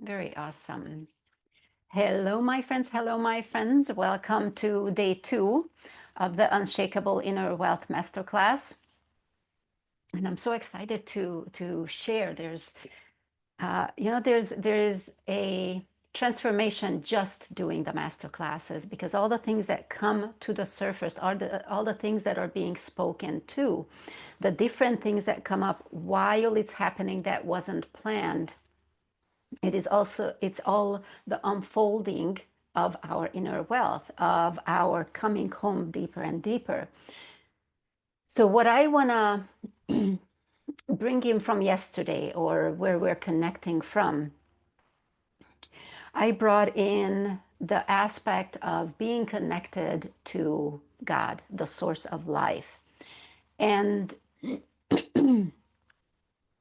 Very awesome. Hello, my friends. Hello, my friends. Welcome to day 2 of the Unshakable Inner Wealth Masterclass. And I'm so excited to share. There's a transformation just doing the master classes, because all the things that come to the surface are all the things that are being spoken to, the different things that come up while it's happening that wasn't planned. It's all the unfolding of our inner wealth, of our coming home deeper and deeper. So what I want to bring in from yesterday, or where we're connecting from, I brought in the aspect of being connected to God, the source of life. And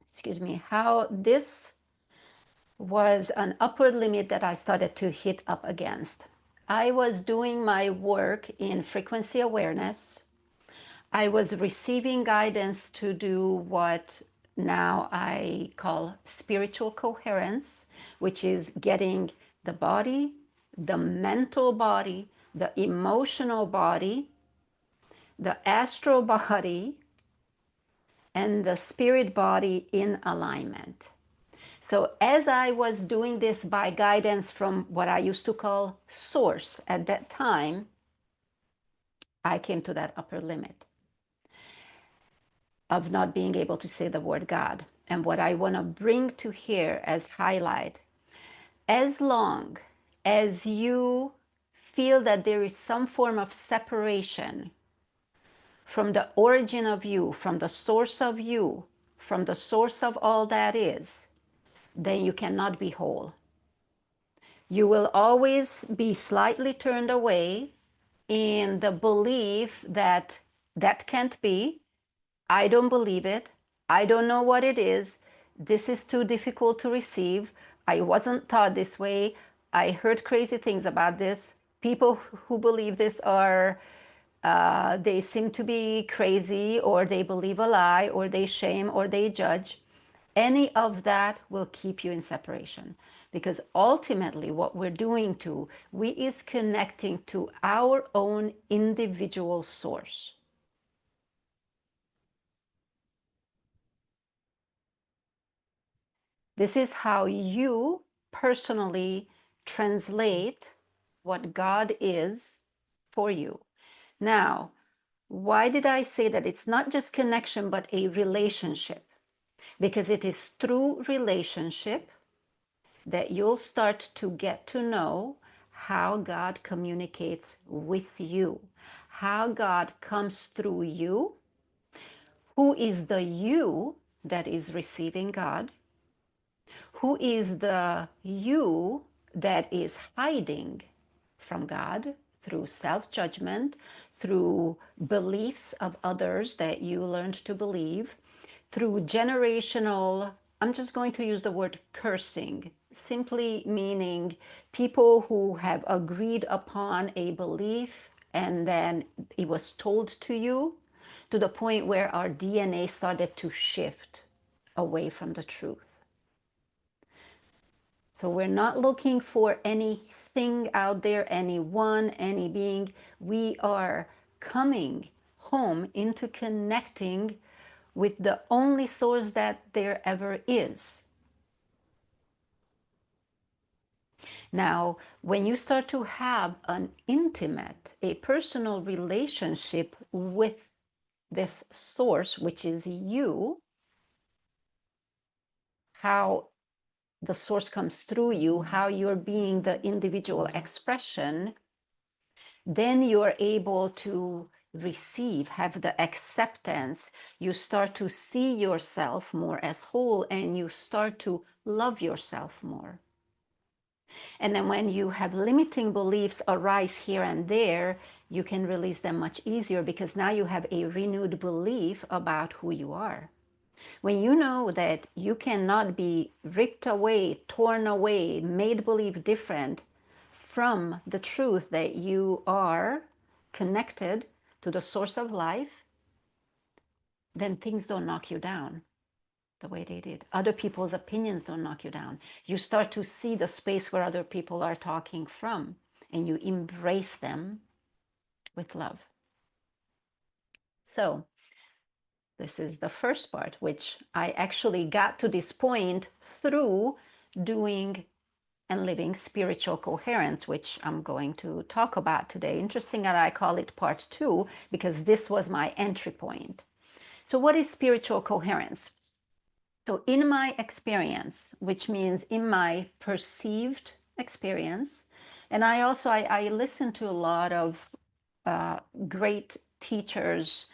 excuse me, how this was an upper limit that I started to hit up against. I was doing my work in frequency awareness. I was receiving guidance to do what now I call spiritual coherence, which is getting the body, the mental body, the emotional body, the astral body, and the spirit body in alignment. So as I was doing this by guidance from what I used to call source at that time, I came to that upper limit of not being able to say the word God. And what I want to bring to here as highlight, as long as you feel that there is some form of separation from the origin of you, from the source of you, from the source of all that is, then you cannot be whole. You will always be slightly turned away in the belief that that can't be. I don't believe it. I don't know what it is. This is too difficult to receive. I wasn't taught this way. I heard crazy things about this. People who believe this are, they seem to be crazy, or they believe a lie, or they shame, or they judge. Any of that will keep you in separation, because ultimately what we're doing we is connecting to our own individual source. This is how you personally translate what God is for you. Now, why did I say that it's not just connection, but a relationship? Because it is through relationship that you'll start to get to know how God communicates with you, how God comes through you, who is the you that is receiving God, who is the you that is hiding from God through self-judgment, through beliefs of others that you learned to believe, through generational, I'm just going to use the word cursing, simply meaning people who have agreed upon a belief and then it was told to you, to the point where our DNA started to shift away from the truth. So we're not looking for anything out there, anyone, any being. We are coming home into connecting with the only source that there ever is. Now, when you start to have an intimate, a personal relationship with this source, which is you, how the source comes through you, how you're being the individual expression, then you're able to receive, have the acceptance. You start to see yourself more as whole, and you start to love yourself more. And then when you have limiting beliefs arise here and there, you can release them much easier, because now you have a renewed belief about who you are. When you know that you cannot be ripped away, torn away, made believe different from the truth that you are connected to the source of life, then things don't knock you down. the way they did. Other people's opinions don't knock you down. You start to see the space where other people are talking from, and you embrace them with love. So this is the first part, which I actually got to this point through doing and living spiritual coherence, which I'm going to talk about today. Interesting that I call it part 2, because this was my entry point. So what is spiritual coherence? So in my experience, which means in my perceived experience, and I listen to a lot of great teachers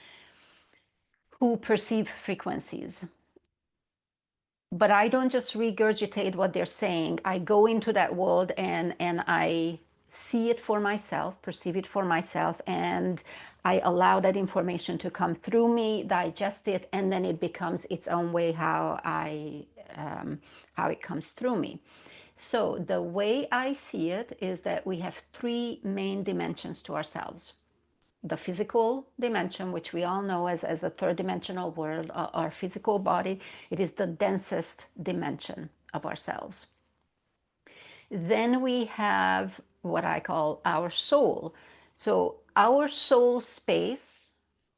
who perceive frequencies. But I don't just regurgitate what they're saying. I go into that world and I see it for myself, perceive it for myself, and I allow that information to come through me, digest it, and then it becomes its own way how it comes through me. So the way I see it is that we have 3 main dimensions to ourselves. The physical dimension, which we all know as a third dimensional world, our physical body, it is the densest dimension of ourselves. Then we have what I call our soul. So our soul space,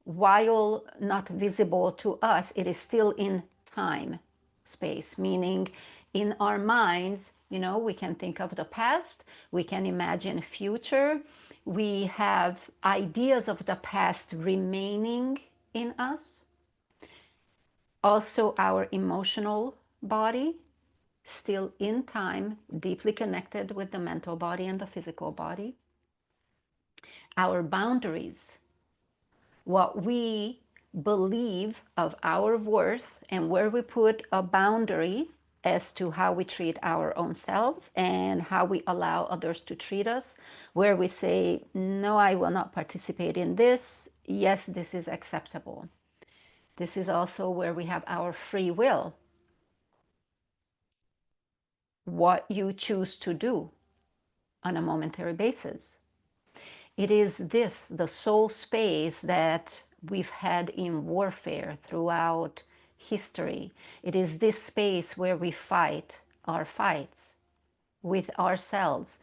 while not visible to us, it is still in time space, meaning in our minds, we can think of the past, we can imagine future, we have ideas of the past remaining in us. Also, our emotional body, still in time, deeply connected with the mental body and the physical body. Our boundaries, what we believe of our worth and where we put a boundary as to how we treat our own selves and how we allow others to treat us, where we say, no, I will not participate in this. Yes, this is acceptable. This is also where we have our free will. What you choose to do on a momentary basis. It is this, the soul space that we've had in warfare throughout history. It is this space where we fight our fights with ourselves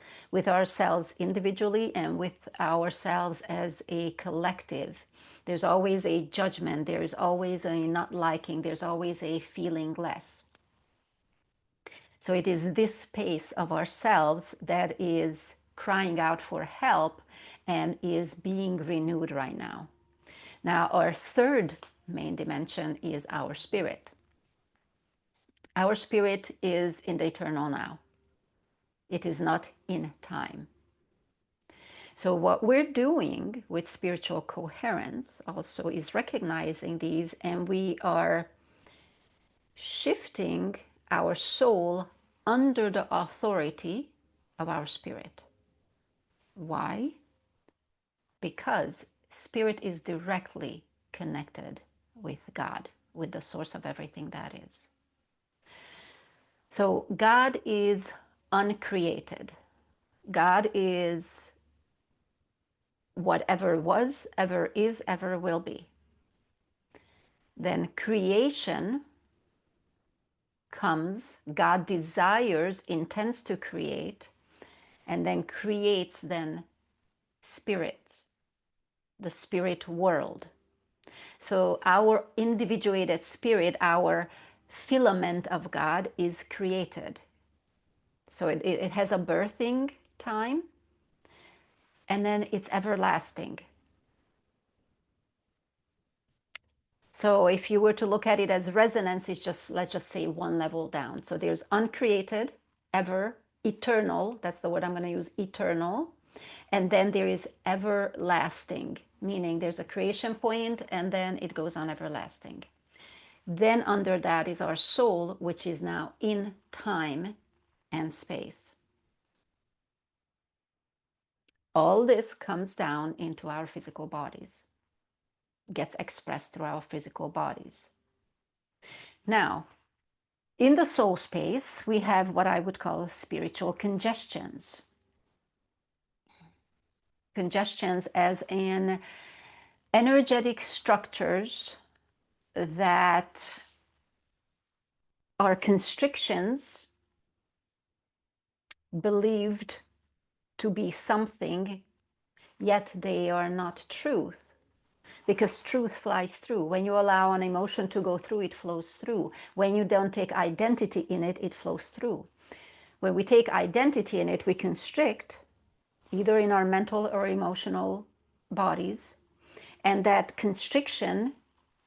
individually and with ourselves as a collective. There's always a judgment, there's always a not liking, there's always a feeling less. So it is this space of ourselves that is crying out for help and is being renewed right now. Now, our third main dimension is our spirit. Our spirit is in the eternal now. It is not in time. So what we're doing with spiritual coherence also is recognizing these, and we are shifting our soul under the authority of our spirit. Why? Because spirit is directly connected with God, with the source of everything that is. So God is uncreated. God is whatever was, ever is, ever will be. Then creation comes, God desires, intends to create, and then creates then spirit, the spirit world. So our individuated spirit, our filament of God is created. So it has a birthing time, and then it's everlasting. So if you were to look at it as resonance, it's just, let's just say, one level down. So there's uncreated, ever, eternal, that's the word I'm going to use, eternal. And then there is everlasting, meaning there's a creation point and then it goes on everlasting. Then under that is our soul, which is now in time and space. All this comes down into our physical bodies, gets expressed through our physical bodies. Now, in the soul space, we have what I would call spiritual congestions. Congestions as in energetic structures that are constrictions believed to be something, yet they are not truth. Because truth flies through. When you allow an emotion to go through, it flows through. When you don't take identity in it, it flows through. When we take identity in it, we constrict, either in our mental or emotional bodies. And that constriction,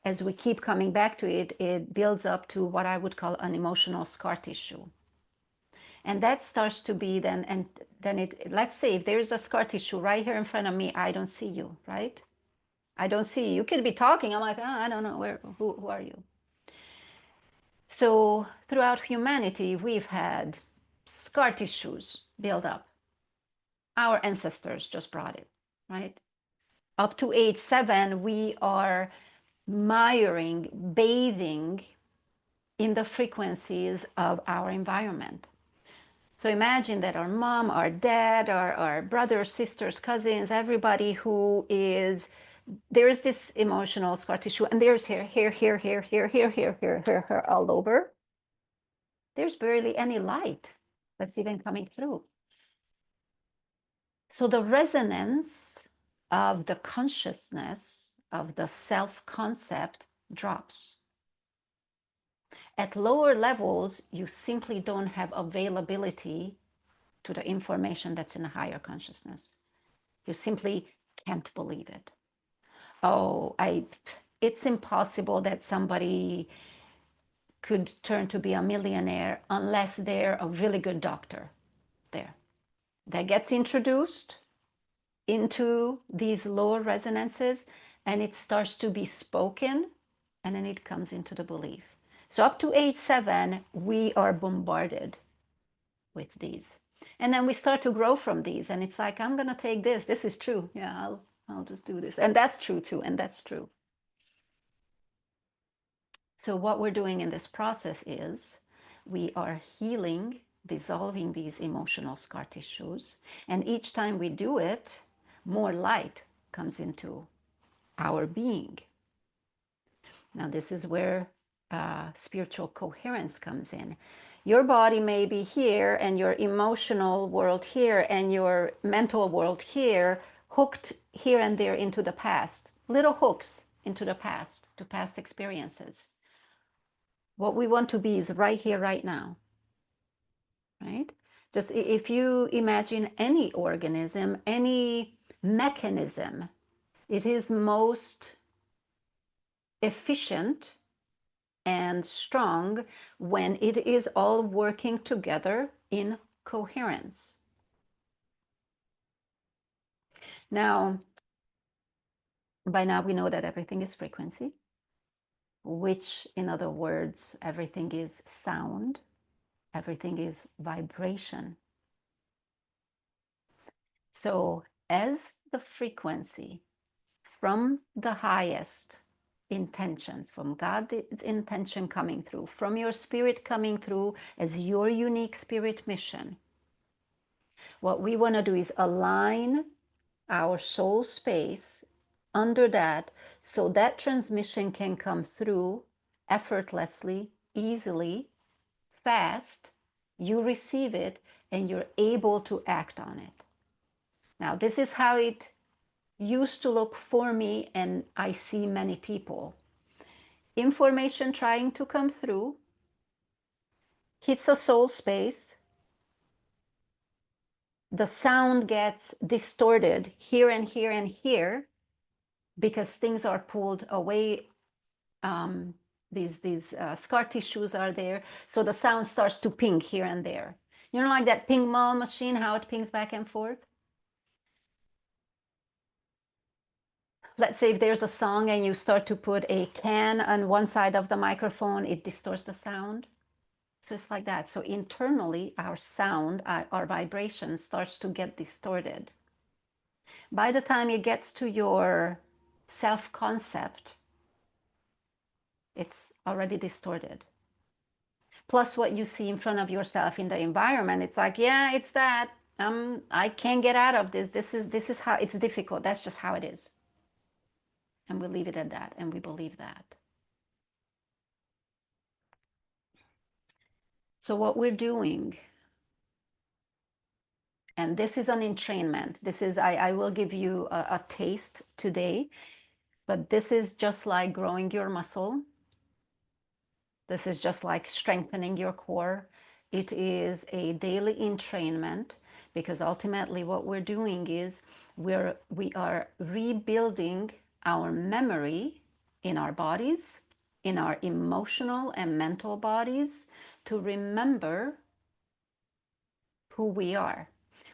as we keep coming back to it, it builds up to what I would call an emotional scar tissue. And that starts to be then, and then it, let's say if there's a scar tissue right here in front of me, I don't see you, right? I don't see you. You could be talking. I'm like, oh, I don't know, who are you? So throughout humanity, we've had scar tissues build up. Our ancestors just brought it, right? Up to age 7, we are miring, bathing in the frequencies of our environment. So imagine that our mom, our dad, our brothers, sisters, cousins, everybody who is, there is this emotional scar tissue, and there's here, all over. There's barely any light that's even coming through. So the resonance of the consciousness of the self-concept drops. At lower levels, you simply don't have availability to the information that's in a higher consciousness. You simply can't believe it. Oh, it's impossible that somebody could turn to be a millionaire unless they're a really good doctor there. That gets introduced into these lower resonances, and it starts to be spoken, and then it comes into the belief. So up to age 7, we are bombarded with these. And then we start to grow from these, and it's like, I'm going to take this. This is true. Yeah, I'll just do this. And that's true too, and that's true. So what we're doing in this process is we are healing, dissolving these emotional scar tissues. And each time we do it, more light comes into our being. Now, this is where spiritual coherence comes in. Your body may be here, and your emotional world here, and your mental world here, hooked here and there into the past, little hooks into the past, to past experiences. What we want to be is right here, right now, right? Just if you imagine any organism, any mechanism, it is most efficient and strong when it is all working together in coherence. Now, by now we know that everything is frequency, which, in other words, everything is sound, everything is vibration. So as the frequency from the highest intention, from God's intention coming through, from your spirit coming through as your unique spirit mission, what we want to do is align our soul space under that, so that transmission can come through effortlessly, easily, fast. You receive it and you're able to act on it. Now, this is how it used to look for me, and I see many people. Information trying to come through, hits a soul space, the sound gets distorted here and here and here because things are pulled away. These scar tissues are there, so the sound starts to ping here and there. You know, like that ping pong machine, how it pings back and forth? Let's say if there's a song and you start to put a can on one side of the microphone, it distorts the sound. So it's like that. So internally, our sound, our vibration starts to get distorted. By the time it gets to your self-concept, it's already distorted. Plus what you see in front of yourself in the environment, it's like, yeah, it's that. I can't get out of this. This is how it's difficult. That's just how it is. And we leave it at that, and we believe that. So what we're doing, and this is an entrainment. This is, I will give you a taste today, but this is just like growing your muscle. This is just like strengthening your core. It is a daily entrainment because ultimately what we're doing is we are rebuilding our memory in our bodies, in our emotional and mental bodies to remember who we are.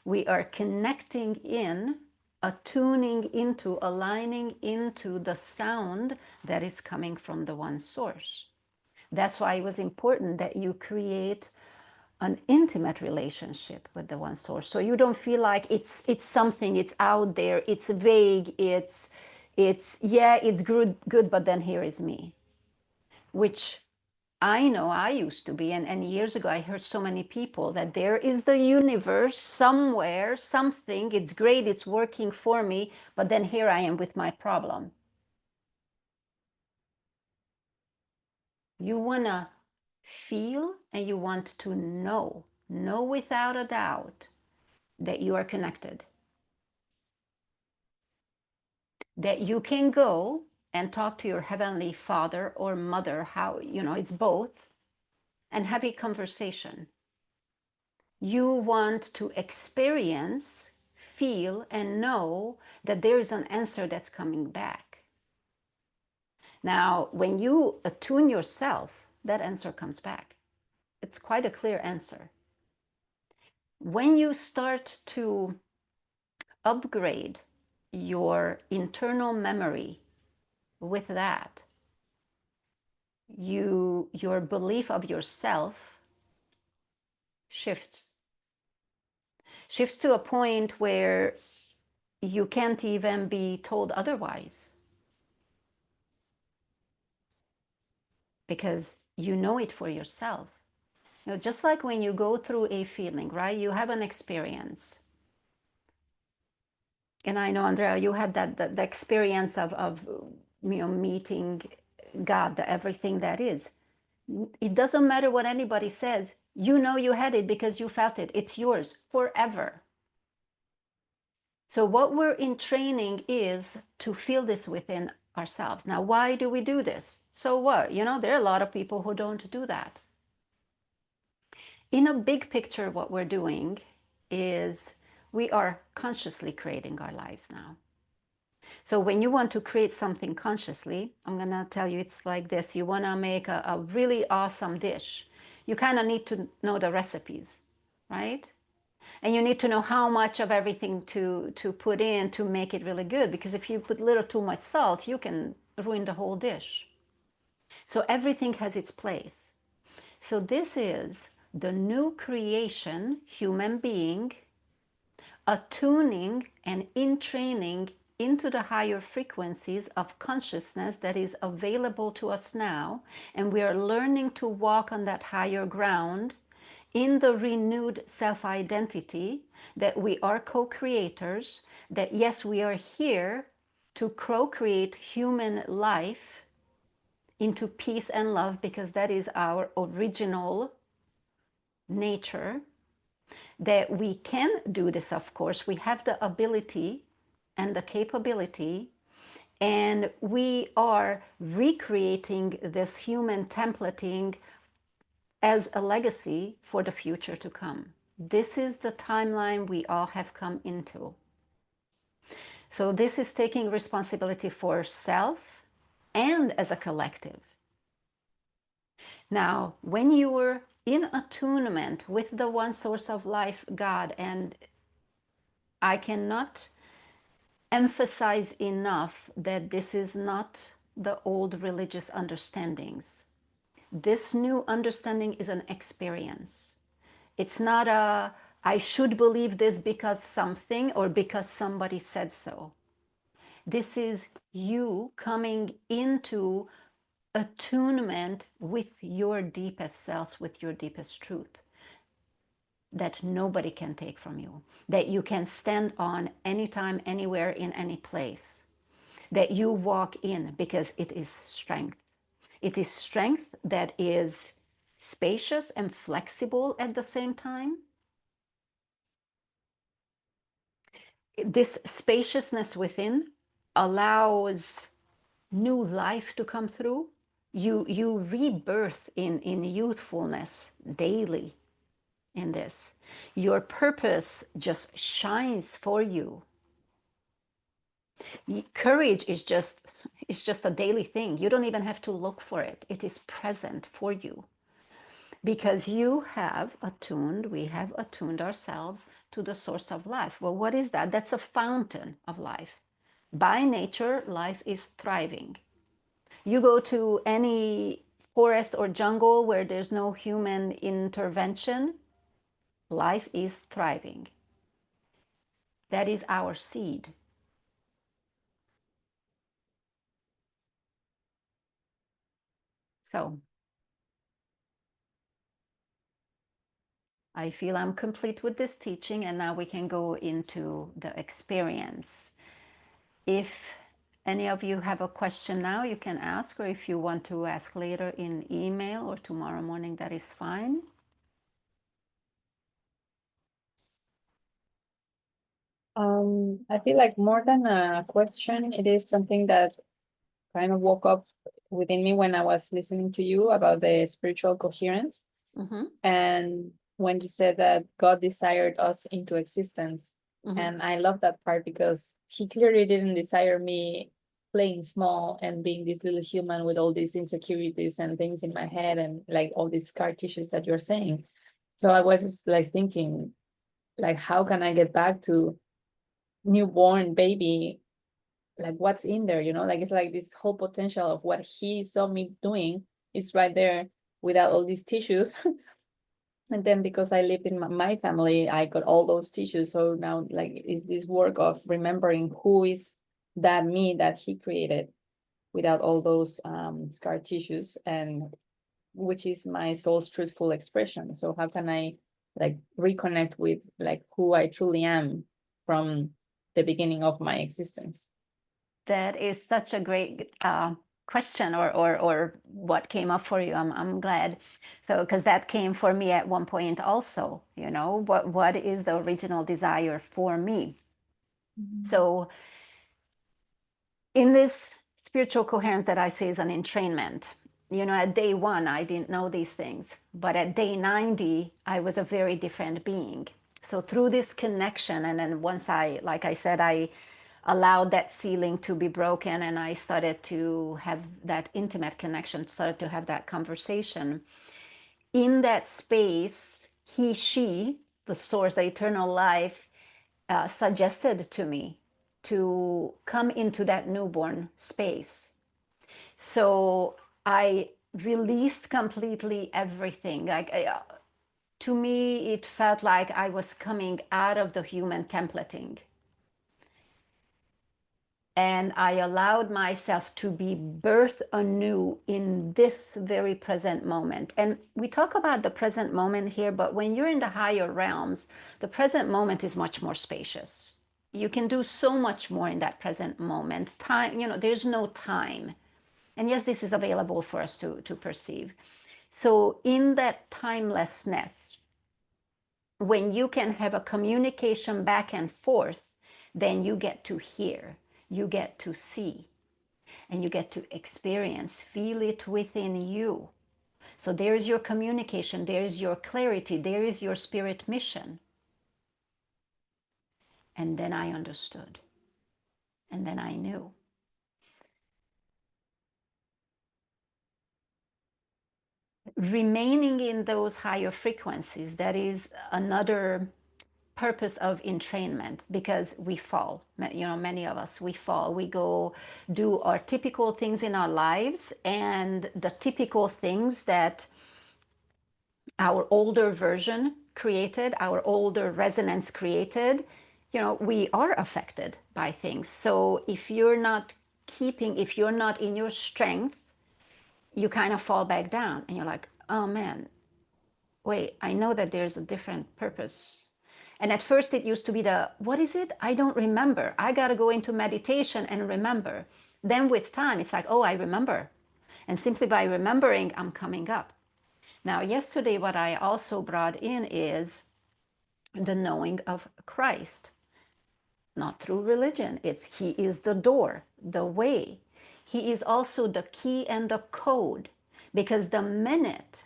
We are connecting in, attuning into, aligning into the sound that is coming from the one source. That's why it was important that you create an intimate relationship with the one source. So you don't feel like it's something, it's out there, it's vague, it's yeah, it's good, but then here is me. Which I know I used to be, and years ago I heard so many people that there is the universe somewhere, something, it's great, it's working for me, but then here I am with my problem. You want to feel and you want to know without a doubt that you are connected, that you can go and talk to your heavenly father or mother, how, it's both, and have a conversation. You want to experience, feel, and know that there is an answer that's coming back. Now, when you attune yourself, that answer comes back. It's quite a clear answer. When you start to upgrade your internal memory with that, your belief of yourself shifts to a point where you can't even be told otherwise because you know it for yourself. Just like when you go through a feeling, right? You have an experience. And I know, Andrea, you had the experience of meeting God, the everything that is. It doesn't matter what anybody says. You know you had it because you felt it. It's yours forever. So what we're in training is to feel this within ourselves. Now, why do we do this? So what? There are a lot of people who don't do that. In a big picture, what we're doing is we are consciously creating our lives now. So when you want to create something consciously, I'm going to tell you it's like this. You want to make a really awesome dish. You kind of need to know the recipes, right? And you need to know how much of everything to put in to make it really good. Because if you put a little too much salt, you can ruin the whole dish. So everything has its place. So this is the new creation, human being, attuning and in training into the higher frequencies of consciousness that is available to us now. And we are learning to walk on that higher ground in the renewed self-identity that we are co-creators, that yes, we are here to co-create human life into peace and love because that is our original nature. That we can do this, of course. We have the ability and the capability, and we are recreating this human templating as a legacy for the future to come. This is the timeline we all have come into. So this is taking responsibility for self and as a collective. Now, when you are in attunement with the one source of life, God, and I cannot emphasize enough that this is not the old religious understandings. This new understanding is an experience. It's not a, I should believe this because something or because somebody said so. This is you coming into attunement with your deepest self, with your deepest truth that nobody can take from you, that you can stand on anytime, anywhere, in any place, that you walk in because it is strength. It is strength that is spacious and flexible at the same time. This spaciousness within allows new life to come through. You rebirth in youthfulness daily in this. Your purpose just shines for you. Courage is just, it's just a daily thing. You don't even have to look for it. It is present for you because you have attuned, we have attuned ourselves to the source of life. Well, what is that? That's a fountain of life. By nature, life is thriving. You go to any forest or jungle where there's no human intervention, life is thriving. That is our seed. So I feel I'm complete with this teaching, and now we can go into the experience. If any of you have a question now, you can ask, or if you want to ask later in email or tomorrow morning, that is fine. I feel like more than a question, it is something that kind of woke up within me when I was listening to you about the spiritual coherence. Mm-hmm. And when you said that God desired us into existence. Mm-hmm. And I love that part because he clearly didn't desire me playing small and being this little human with all these insecurities and things in my head and like all these scar tissues that you're saying. So I was just like thinking, like, how can I get back to newborn baby, like what's in there, like it's like this whole potential of what he saw me doing is right there without all these tissues. And then because I lived in my family, I got all those tissues. So now like is this work of remembering who is that me that he created without all those scar tissues, and which is my soul's truthful expression. So how can I like reconnect with like who I truly am from the beginning of my existence? That is such a great question, or what came up for you. I'm glad. So, because that came for me at one point also, what is the original desire for me? Mm-hmm. So, in this spiritual coherence that I say is an entrainment, at day 1, I didn't know these things, but at day 90, I was a very different being. So, through this connection, and then once like I said, I allowed that ceiling to be broken and I started to have that intimate connection, started to have that conversation. In that space, she, the source, the eternal life, suggested to me to come into that newborn space. So I released completely everything. Like to me, it felt like I was coming out of the human templating. And I allowed myself to be birthed anew in this very present moment. And we talk about the present moment here, but when you're in the higher realms, the present moment is much more spacious. You can do so much more in that present moment. Time, there's no time. And yes, this is available for us to perceive. So in that timelessness, when you can have a communication back and forth, then you get to hear, you get to see, and you get to experience, feel it within you. So there's your communication, there's your clarity, there is your spirit mission. And then I understood, and then I knew. Remaining in those higher frequencies, that is another purpose of entrainment, because we fall, many of us, we fall, we go do our typical things in our lives, and the typical things that our older version created, our older resonance created, we are affected by things. So if you're not in your strength, you kind of fall back down and you're like, oh man, wait, I know that there's a different purpose. And at first it used to be what is it? I don't remember. I got to go into meditation and remember. Then with time, it's like, oh, I remember. And simply by remembering, I'm coming up. Now, yesterday, what I also brought in is the knowing of Christ, not through religion. It's He is the door, the way. He is also the key and the code, because the minute,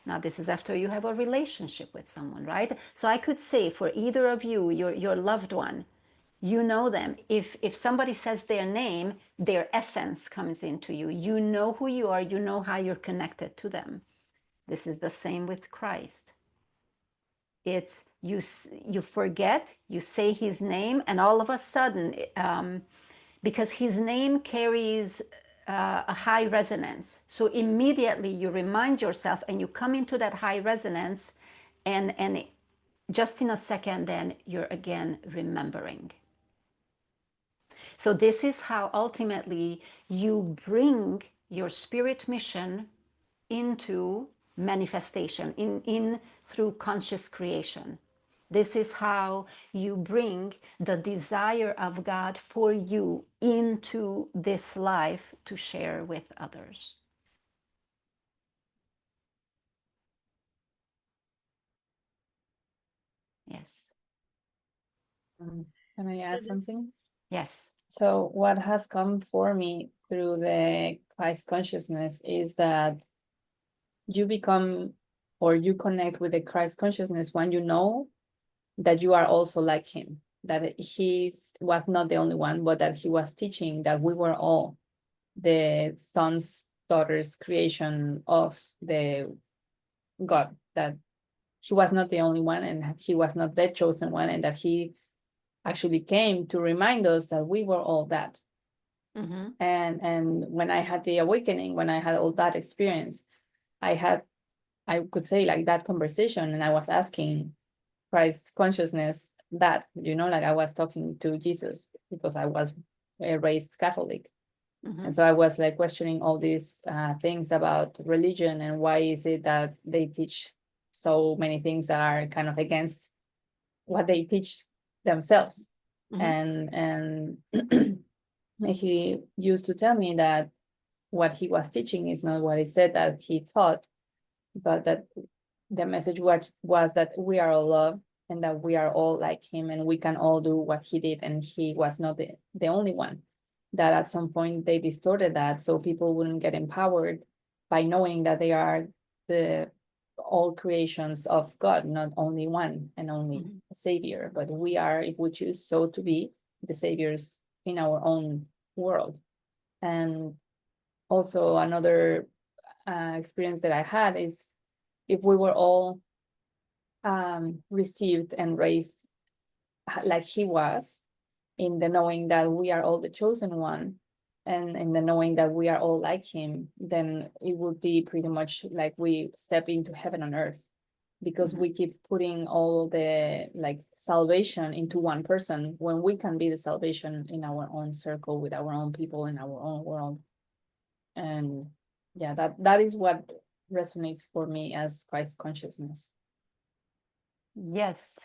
now this is after you have a relationship with someone, right? So I could say for either of you, your loved one, you know them. If somebody says their name, their essence comes into you. You know who you are, you know how you're connected to them. This is the same with Christ. It's you forget, you say his name, and all of a sudden, because his name carries a high resonance, so immediately you remind yourself and you come into that high resonance, and just in a second, then you're again remembering. So this is how ultimately you bring your spirit mission into manifestation, in through conscious creation. This is how you bring the desire of God for you into this life to share with others. Yes. Can I add something? Yes. So what has come for me through the Christ consciousness is that you become, or you connect with the Christ consciousness when you know that you are also like him, that he was not the only one, but that he was teaching that we were all the sons, daughters, creation of the God, that he was not the only one and he was not the chosen one, and that he actually came to remind us that we were all that. Mm-hmm. And when I had the awakening, when I had all that experience, I could say like that conversation, and I was asking Christ consciousness that, like I was talking to Jesus because I was raised Catholic. Mm-hmm. And so I was like questioning all these things about religion, and why is it that they teach so many things that are kind of against what they teach themselves. Mm-hmm. And he used to tell me that what he was teaching is not what he said that he taught, but that the message was that we are all love, and that we are all like him, and we can all do what he did, and he was not the only one. That at some point they distorted that so people wouldn't get empowered by knowing that they are the all creations of God, not only one and only Mm-hmm. savior, but we are, if we choose so to be, the saviors in our own world. And also another experience that I had is, if we were all received and raised like he was, in the knowing that we are all the chosen one, and in the knowing that we are all like him, then it would be pretty much like we step into heaven on earth, because Mm-hmm. we keep putting all the like salvation into one person, when we can be the salvation in our own circle, with our own people, in our own world. And yeah, that is what resonates for me as Christ consciousness. Yes.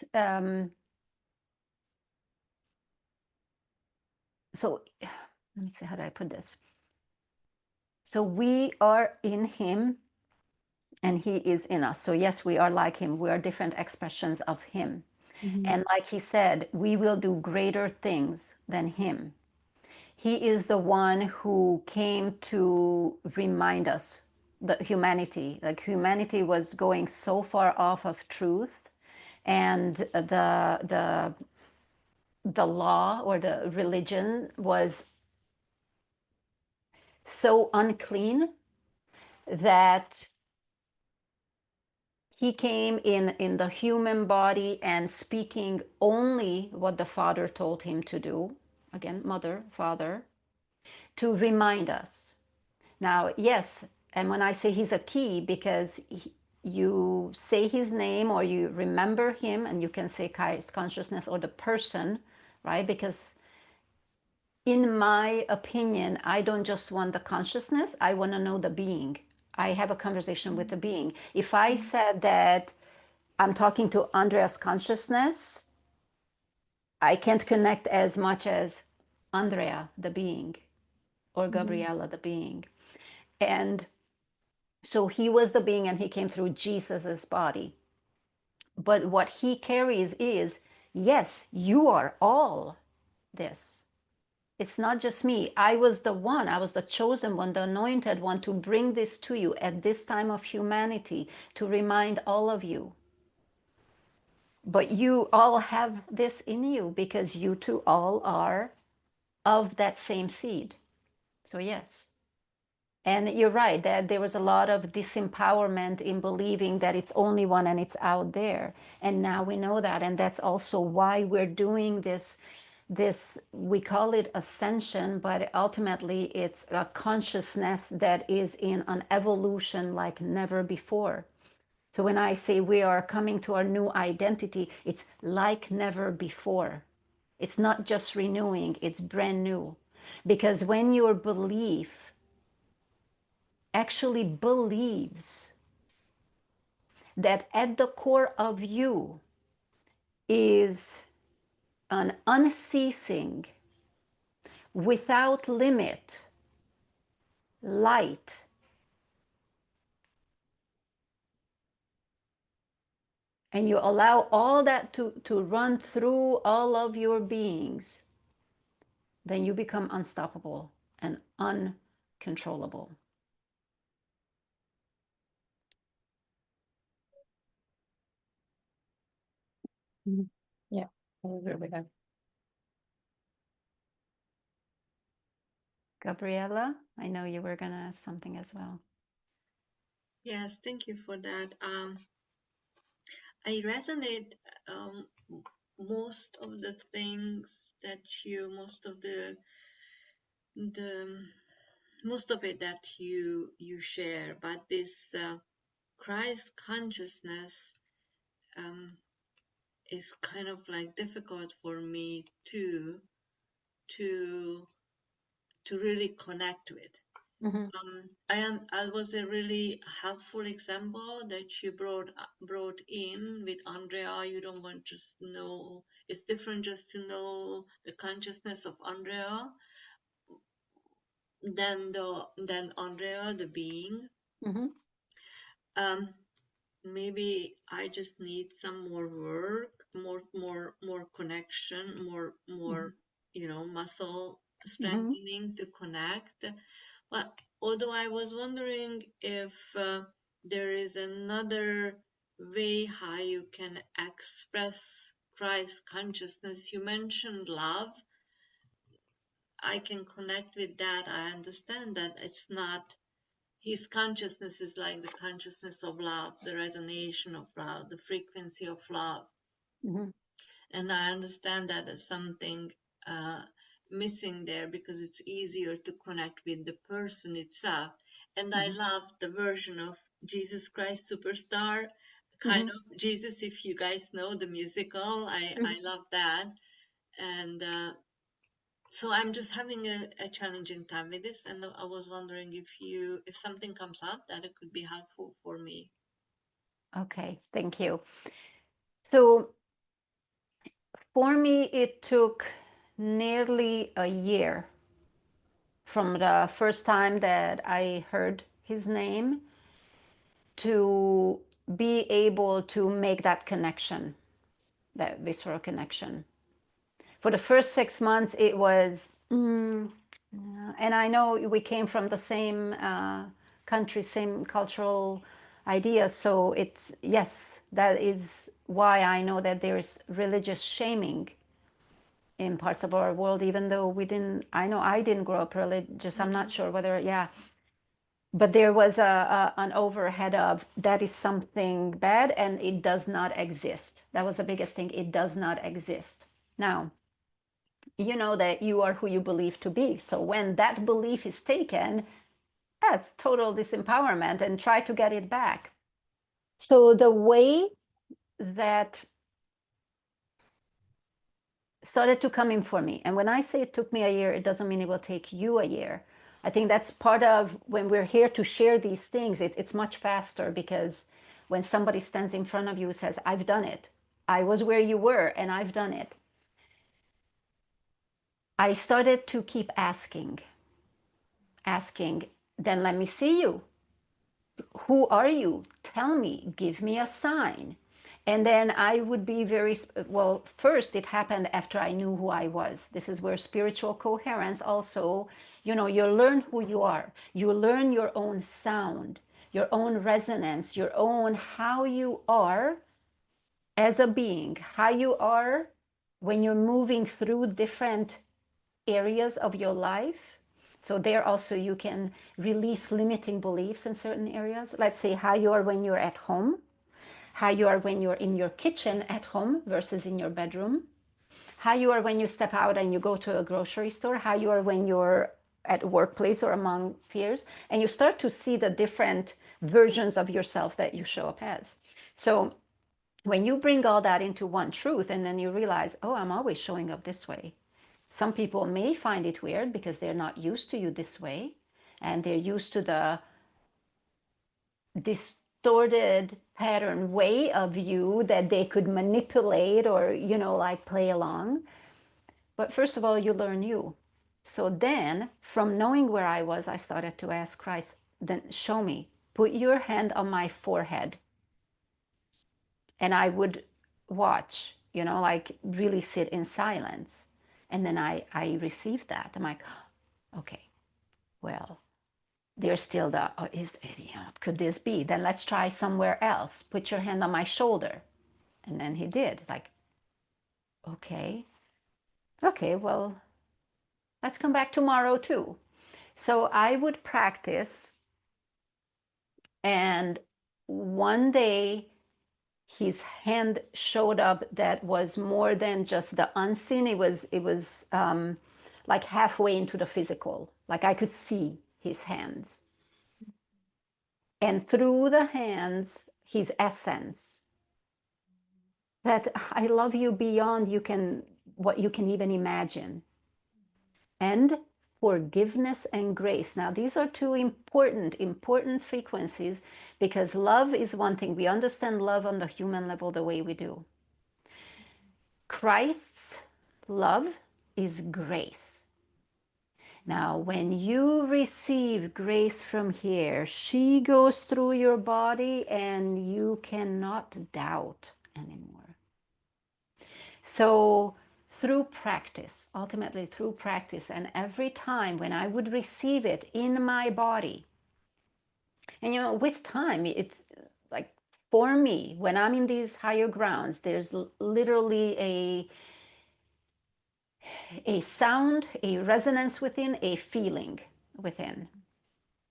So let me see, how do I put this? So we are in him and he is in us. So yes, we are like him. We are different expressions of him. Mm-hmm. And like he said, we will do greater things than him. He is the one who came to remind us that humanity was going so far off of truth, and the law or the religion was so unclean that he came in the human body and speaking only what the Father told him to do. Again, mother, father, to remind us. Now, yes, and when I say he's a key, because you say his name or you remember him, and you can say Christ consciousness or the person, right? Because in my opinion, I don't just want the consciousness, I want to know the being. I have a conversation with the being. If I said that I'm talking to Andrea's consciousness, I can't connect as much as Andrea, the being, or Mm-hmm. Gabriella, the being. And So he was the being and he came through Jesus's body. But what he carries is, yes, you are all this. It's not just me. I was the one, I was the chosen one, the anointed one to bring this to you at this time of humanity, to remind all of you. But you all have this in you because you two all are of that same seed. So, yes. And you're right that there was a lot of disempowerment in believing that it's only one and it's out there. And now we know that. And that's also why we're doing this we call it ascension, but ultimately it's a consciousness that is in an evolution like never before. So when I say we are coming to our new identity, it's like never before. It's not just renewing, it's brand new. Because when your belief actually believes that at the core of you is an unceasing, without limit light, and you allow all that to run through all of your beings, then you become unstoppable and uncontrollable. Yeah, I agree with that. Gabriella, I know you were going to ask something as well. Yes, thank you for that. I resonate most of the things that you, the most of it that you share, but this Christ consciousness is kind of like difficult for me to to really connect with. Mm-hmm. I was a really helpful example that you brought in with Andrea. You don't want to just know. It's different just to know the consciousness of Andrea than Andrea the being. Mm-hmm. Um, maybe I just need some more work, more connection, more muscle Mm-hmm. strengthening to connect. But although I was wondering if there is another way how you can express Christ consciousness. You mentioned love. I can connect with that. I understand that it's not his consciousness is like the consciousness of love, the resonance of love, the frequency of love. Mm-hmm. And I understand that as something uh, missing there because it's easier to connect with the person itself. And I Mm-hmm. love the version of Jesus Christ Superstar, kind Mm-hmm. of Jesus, if you guys know the musical. I love that. And so I'm just having a challenging time with this, and I was wondering if something comes up that it could be helpful for me. Okay, thank you. So for me, it took nearly a year from the first time that I heard his name to be able to make that connection, that visceral connection. For the first 6 months, it was, and I know we came from the same country, same cultural ideas. So it's, yes, that is why I know that there's religious shaming in parts of our world, even though we didn't, I know I didn't grow up religious. I'm not sure whether, yeah. But there was an overhead of that is something bad and it does not exist. That was the biggest thing. It does not exist. Now, you know that you are who you believe to be. So when that belief is taken, that's total disempowerment and try to get it back. So the way that started to come in for me, and when I say it took me a year, it doesn't mean it will take you a year. I think that's part of when we're here to share these things, it's much faster because when somebody stands in front of you and says, I've done it, I was where you were and I've done it. I started to keep asking, then let me see you. who are you? Tell me, give me a sign. And then I would be very, well, first it happened after I knew who I was. This is where spiritual coherence also, you know, you learn who you are. You learn your own sound, your own resonance, your own how you are as a being, how you are when you're moving through different areas of your life. So there also you can release limiting beliefs in certain areas. Let's say how you are when you're at home, how you are when you're in your kitchen at home versus in your bedroom, how you are when you step out and you go to a grocery store, how you are when you're at workplace or among peers, and you start to see the different versions of yourself that you show up as. So when you bring all that into one truth and then you realize, oh, I'm always showing up this way. Some people may find it weird because they're not used to you this way and they're used to the distorted pattern way of you that they could manipulate or, you know, like play along. But first of all, you learn you. So then, from knowing where I was, I started to ask Christ, then show me, put your hand on my forehead. And I would watch, you know, like really sit in silence. And then I received that. I'm like, okay, well, there's still the, oh, you know, could this be? Then let's try somewhere else. Put your hand on my shoulder. And then he did, like, okay, well, let's come back tomorrow too. So I would practice. And one day his hand showed up that was more than just the unseen. It was like halfway into the physical. Like I could see his hands. And through the hands, his essence. That I love you beyond what you can even imagine. And forgiveness and grace. Now, these are two important frequencies because love is one thing. We understand love on the human level the way we do. Christ's love is grace. Now, when you receive grace from here, she goes through your body and you cannot doubt anymore. So, through practice, ultimately through practice, and every time when I would receive it in my body, and you know, with time, it's like for me, when I'm in these higher grounds, there's literally a sound, a resonance within, a feeling within.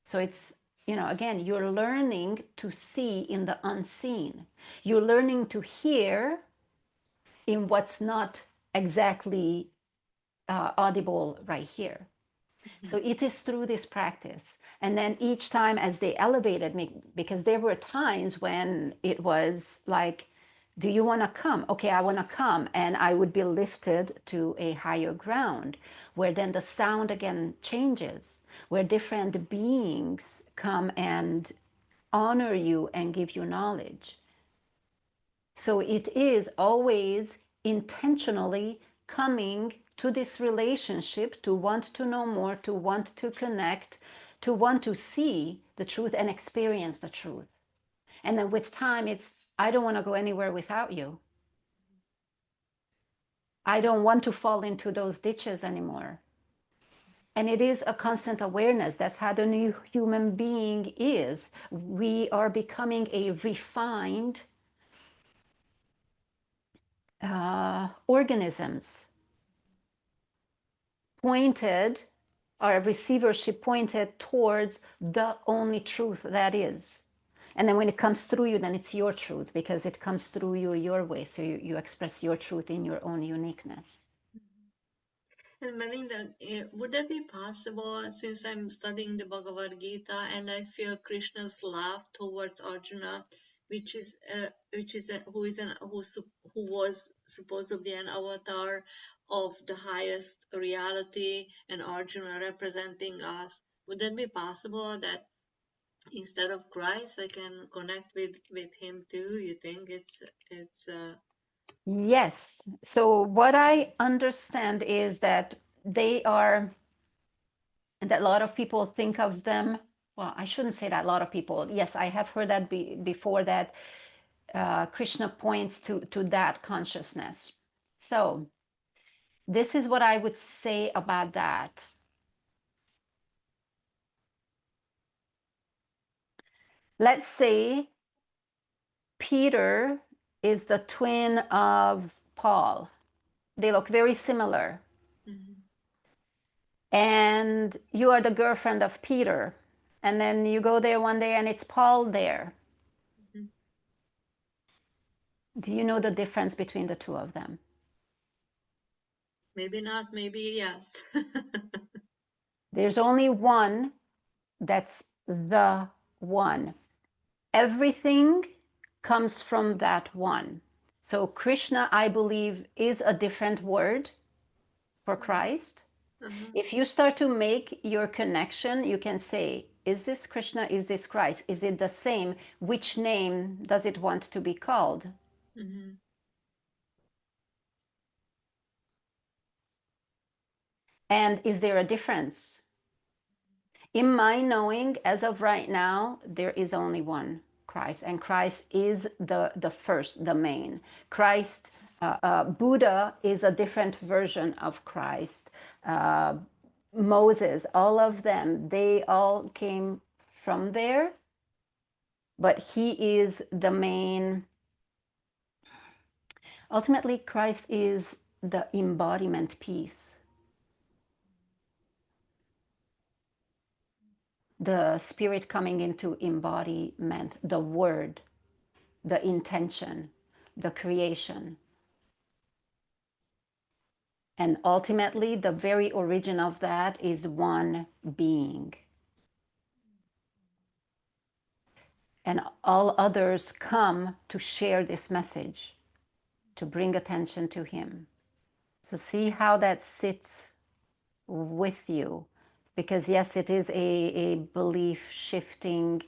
So it's, you know, again, you're learning to see in the unseen. You're learning to hear in what's not exactly audible right here. So it is through this practice. And then each time as they elevated me, because there were times when it was like, do you want to come? Okay, I want to come. And I would be lifted to a higher ground where then the sound again changes, where different beings come and honor you and give you knowledge. So it is always intentionally coming to this relationship to want to know more, to want to connect, to want to see the truth and experience the truth. And then with time, it's, I don't want to go anywhere without you. I don't want to fall into those ditches anymore. And it is a constant awareness. That's how the new human being is. We are becoming a refined organisms pointed, our receivership pointed towards the only truth that is. And then when it comes through you, then it's your truth because it comes through you your way. So you express your truth in your own uniqueness. And Melinda, would that be possible since I'm studying the Bhagavad Gita and I feel Krishna's love towards Arjuna, who was supposed to be an avatar of the highest reality and Arjuna representing us? Would that be possible that instead of Christ I can connect with him too? You think it's Yes. So what I understand is that they are, that a lot of people think of them well, I shouldn't say that. A lot of people, yes, I have heard that before, that Krishna points to that consciousness. So this is what I would say about that. Let's say Peter is the twin of Paul. They look very similar. Mhm. And you are the girlfriend of Peter. And then you go there one day and it's Paul there. Mhm. Do you know the difference between the two of them? Maybe not, maybe yes. There's only one that's the one. Everything comes from that one. So Krishna, I believe, is a different word for Christ. Uh-huh. If you start to make your connection, you can say, is this Krishna? Is this Christ? Is it the same? Which name does it want to be called? Mhm. And is there a difference? In my knowing, as of right now, there is only one Christ, and Christ is the first, the main. Christ, Buddha is a different version of Christ. Uh, Moses, all of them, they all came from there, but he is the main. Ultimately, Christ is the embodiment piece, the spirit coming into embodiment, the word, the intention, the creation. And ultimately, the very origin of that is one being. And all others come to share this message, to bring attention to Him. So, see how that sits with you. Because, yes, it is a belief shifting.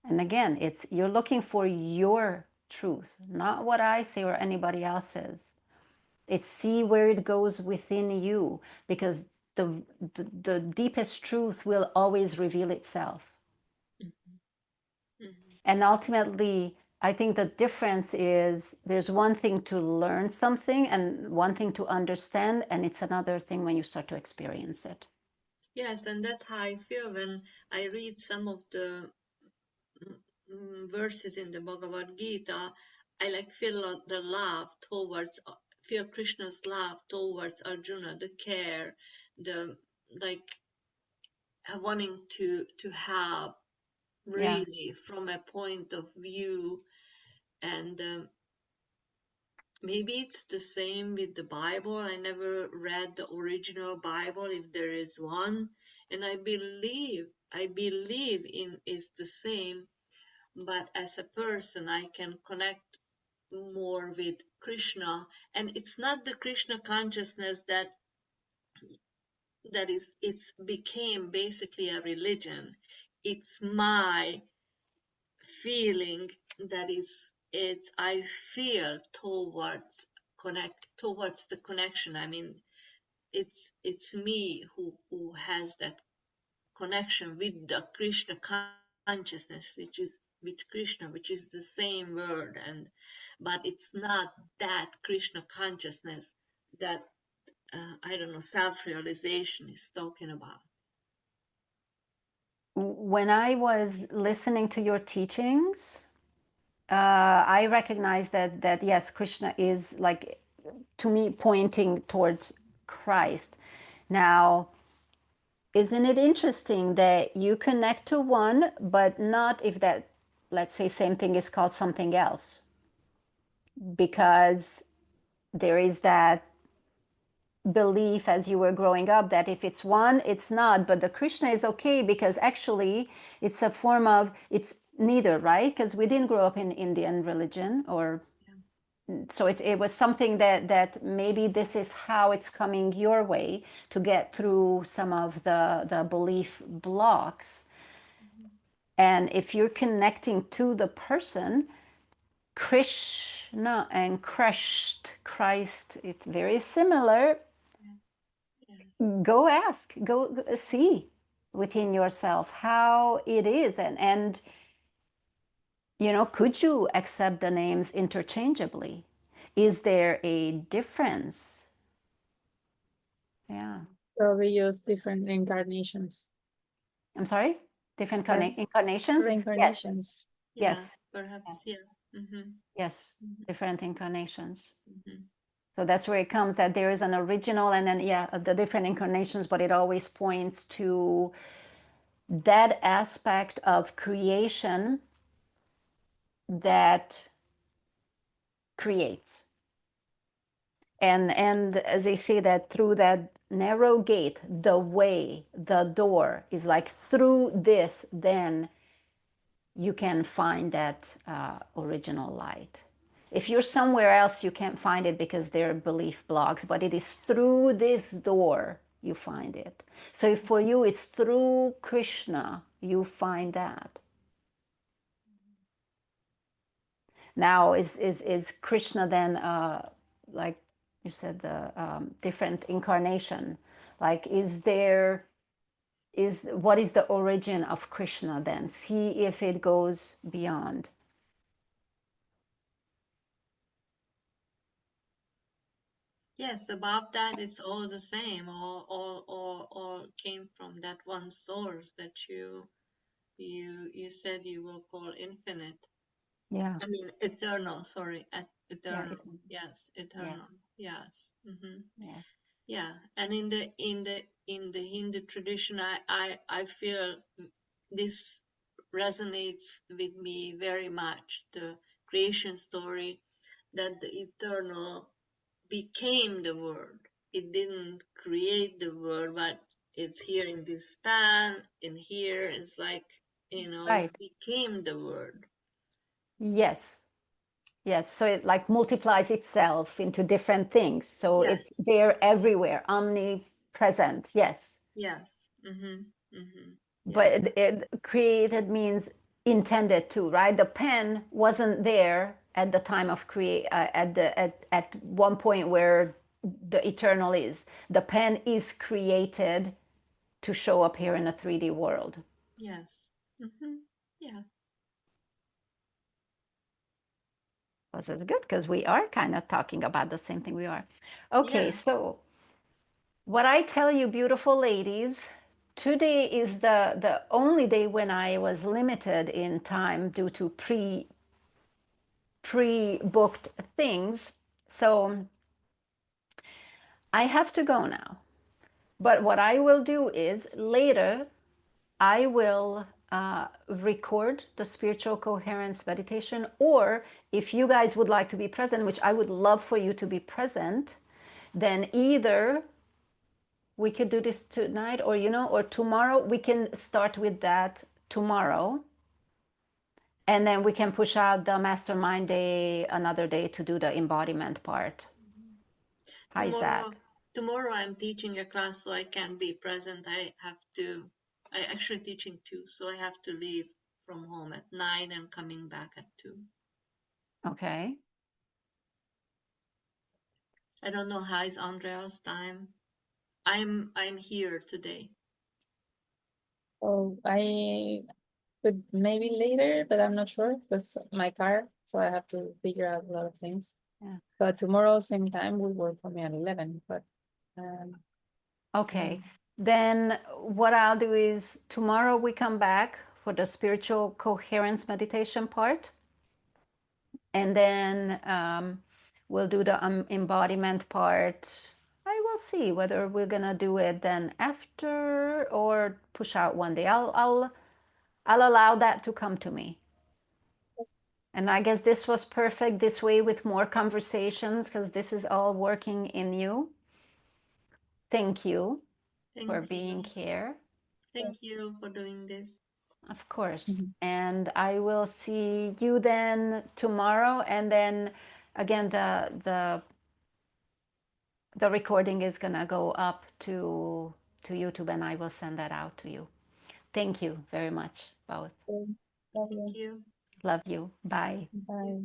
And again, it's you're looking for your truth, not what I say or anybody else says. It's see where it goes within you, because the deepest truth will always reveal itself. Mhm. And ultimately, I think the difference is there's one thing to learn something and one thing to understand, and it's another thing when you start to experience it. Yes, and that's how I feel when I read some of the verses in the Bhagavad Gita. I like feel the love towards, feel Krishna's love towards Arjuna, the care, the like wanting to help Yeah. really from a point of view. And maybe it's the same with the Bible. I never read the original Bible, if there is one, and I believe in is the same. But as a person, I can connect more with Krishna, and it's not the Krishna consciousness that is it's became basically a religion. It's my feeling that is it's I feel towards the connection. I mean, it's me who has that connection with the Krishna consciousness, which is the same word, but it's not that Krishna consciousness that I don't know, self-realization is talking about. When I was listening to your teachings, I recognize that yes, Krishna is like, to me, pointing towards Christ. Now, isn't it interesting that you connect to one, but not if that, let's say, same thing is called something else? Because there is that belief as you were growing up that if it's one, it's not. But the Krishna is okay because actually it's a form of, it's neither, right? Because we didn't grow up in Indian religion, or so it was something that maybe this is how it's coming your way to get through some of the belief blocks. And if you're connecting to the person, Krishna and crushed Christ, it's very similar. Yeah, yeah. Go ask, go see. within yourself how it is, and could you accept the names interchangeably? Is there a difference? Yeah. Probably use different incarnations. I'm sorry? Different Yeah. incarnations? Yes. Reincarnations. Yeah, Yes. perhaps. Yeah. Mm-hmm. Yes. Mhm. Different incarnations. Mm-hmm. So that's where it comes, that there is an original and then, yeah, the different incarnations, but it always points to that aspect of creation that creates. And as they say, that through that narrow gate, the way, the door is like through this, then you can find that original light. If you're somewhere else, you can't find it because there are belief blocks, but it is through this door you find it. So for you, it's through Krishna you find that. Now, is Krishna then, like you said, the different incarnation? Like, what is the origin of Krishna then? See if it goes beyond. Yes, above that, it's all the same, or came from that one source that you said you will call infinite. Yeah, I mean, eternal. Sorry, yeah, eternal. Yes, yes, eternal. Yes. Mm-hmm. yeah, Yeah, and in the Hindu tradition, I feel this resonates with me very much. The creation story, that the eternal became the word. It didn't create the word, but it's here in this span, in here. It's like, it right. became the word. Yes, yes. So it like multiplies itself into different things. So it's Yes, there everywhere, omnipresent. Yes. yes. Mm-hmm. Mm-hmm. But Yes, it created means intended to, right? The pen wasn't there at the time of create at one point where the eternal is. The pen is created to show up here in a 3D world. yes. Mm-hmm. Yeah. Well, that's good because we are kind of talking about the same thing we are. Okay, Yeah. so what I tell you, beautiful ladies, today is the only day when I was limited in time due to pre-booked things. So I have to go now. But what I will do is later I will record the spiritual coherence meditation, or if you guys would like to be present, which I would love for you to be present, then either we could do this tonight, or tomorrow. We can start with that tomorrow, and then we can push out the mastermind day another day to do the embodiment part. How is that? Tomorrow I'm teaching a class, so I can't be present. I actually teaching two, so I have to leave from home at 9 and coming back at 2. Okay. I don't know how is Andrea's time. I'm here today. Oh, I could maybe later, but I'm not sure because my car, so I have to figure out a lot of things. Yeah. But tomorrow, same time, will work for me at 11. But Okay. Then what I'll do is tomorrow we come back for the spiritual coherence meditation part. And then we'll do the embodiment part. I will see whether we're gonna do it then after or push out one day. I'll allow that to come to me. And I guess this was perfect this way with more conversations because this is all working in you. Thank you for Thank being you. here. Thank you for doing this. Of course. Mhm. And I will see you then tomorrow. And then again, the recording is gonna go up to YouTube, and I will send that out to you. Thank you very much, both. Love Thank you. you. Love you. Bye. Bye.